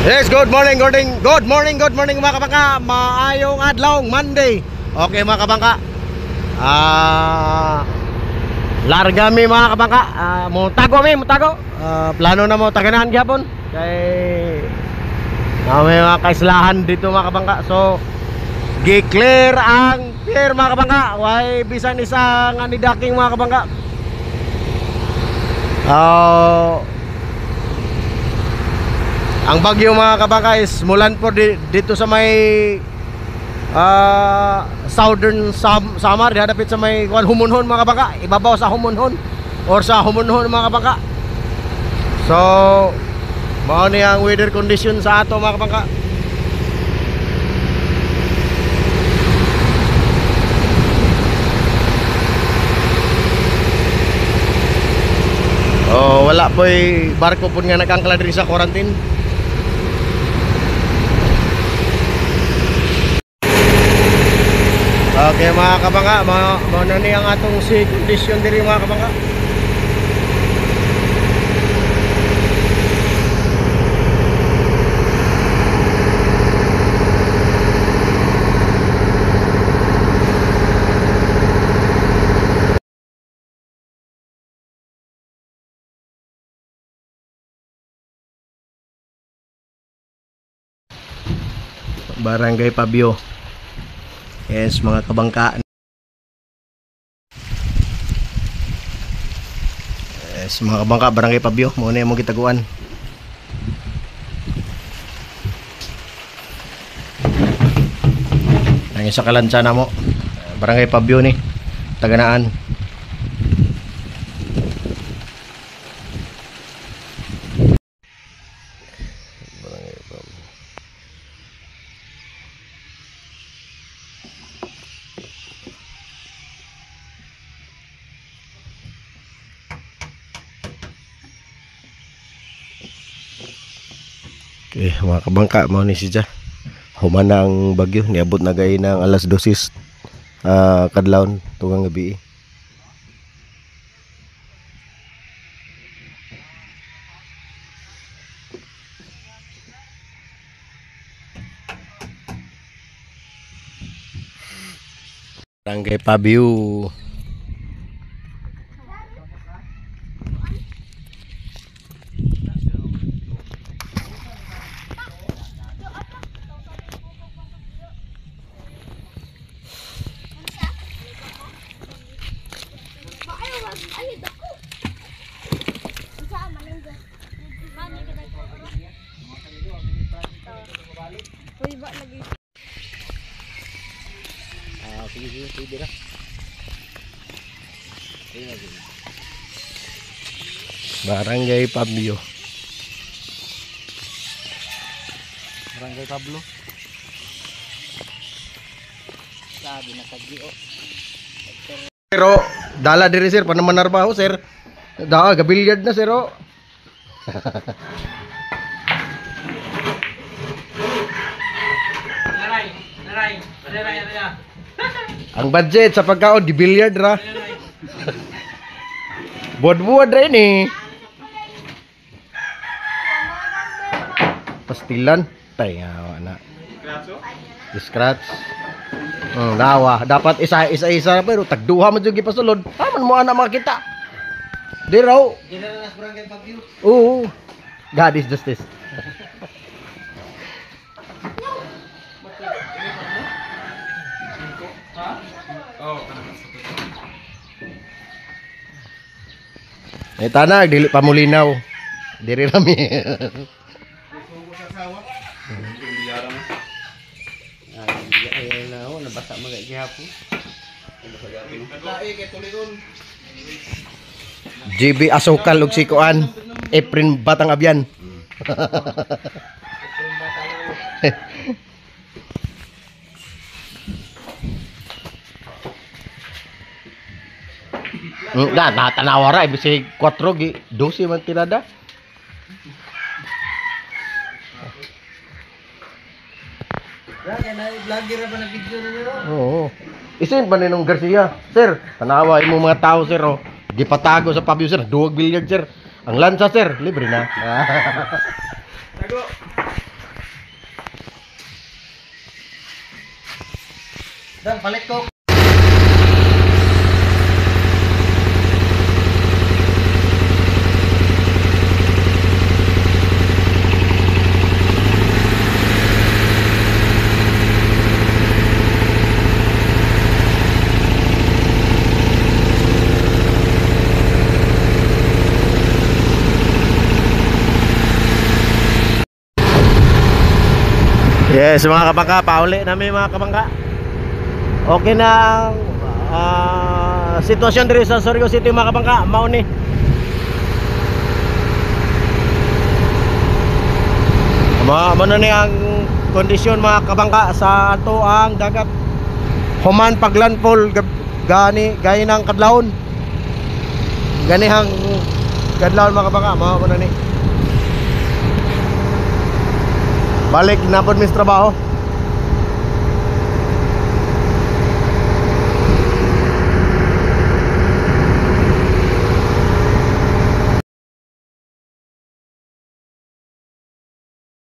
Yes, good morning mga kabangka. Maayong adlaw, Monday. Okay mga kabangka. Larga mi mga kabangka. Mo tago. Plano na mo taganahan gyapon. Kay may mga kaislahan dito mga kabangka. So gi-clear ang pier mga kabangka. Way bisan isa nga ni daking mga kabangka. Ang bagyo mga kabangka is mulan po dito sa may Southern Samar, dihadapit sa may Humunhon mga kabangka, ibabaw sa Humunhon or sa Humunhon mga kabangka. So mao ni ang weather condition sa ato mga kabangka. Wala po barko po nga nagkangkala diri sa quarantine. Okay mga kabangka, mao na ni ang atong sea condition diri mga kabangka. Barangay Pabio. Yes mga kabangka. Yes mga kabangka, Barangay Pabio. Muna yung mong gitaguan. Ang isa kalansa na mo, Barangay Pabio ni Taganaan. Okay, mga kabangka, mao ni siya. Human na ang bagyo, niabot na gay ng alas 12 kadlawon tugang gabi. Barangay Pabio. Barangay Pabio. Barangay Pablo. Sabi na kagio. Pero dala diri sir pa naman narbaho sir. Da gabilyard na sir oh. Naray. Ang budget sa pagkaon di billiard ra. Buad-buad ra ini. Pastilan tay nga na. Scratch. Dawa dapat isa pero tagduha man jud gipasulod. Aman mo ana makita. Di raw. Dinala nas Barangay Pabio. Oo. God is justice. Ay tanag dili pa mulinaw. Diri rami. Nabasa mga gihapon. GB Asukal ug Sikuan. Efren Batang Abyan. Natanawa ra ibig 4 gi 12 man tirada. Vlogger ba na video niyo? Oo. Isin pa ninong Garcia. Sir, tanawa imo mga tao sir oh. Gipatago sa Pabio sir, duwag billiard sir. Ang lansa sir, libre na. Tago. Dan palit ko. Yes, mga kabangka, pauli namin mga kabangka. Okay na sitwasyon diri sa Surigao City mga kabangka, mao ni. Mao ni ang kondisyon mga kabangka sa ato ang dagat. Human paglandfall gani ng kadlawon. Ganihang kadlawon mga kabangka, mao ni. Balik na po mis trabaho.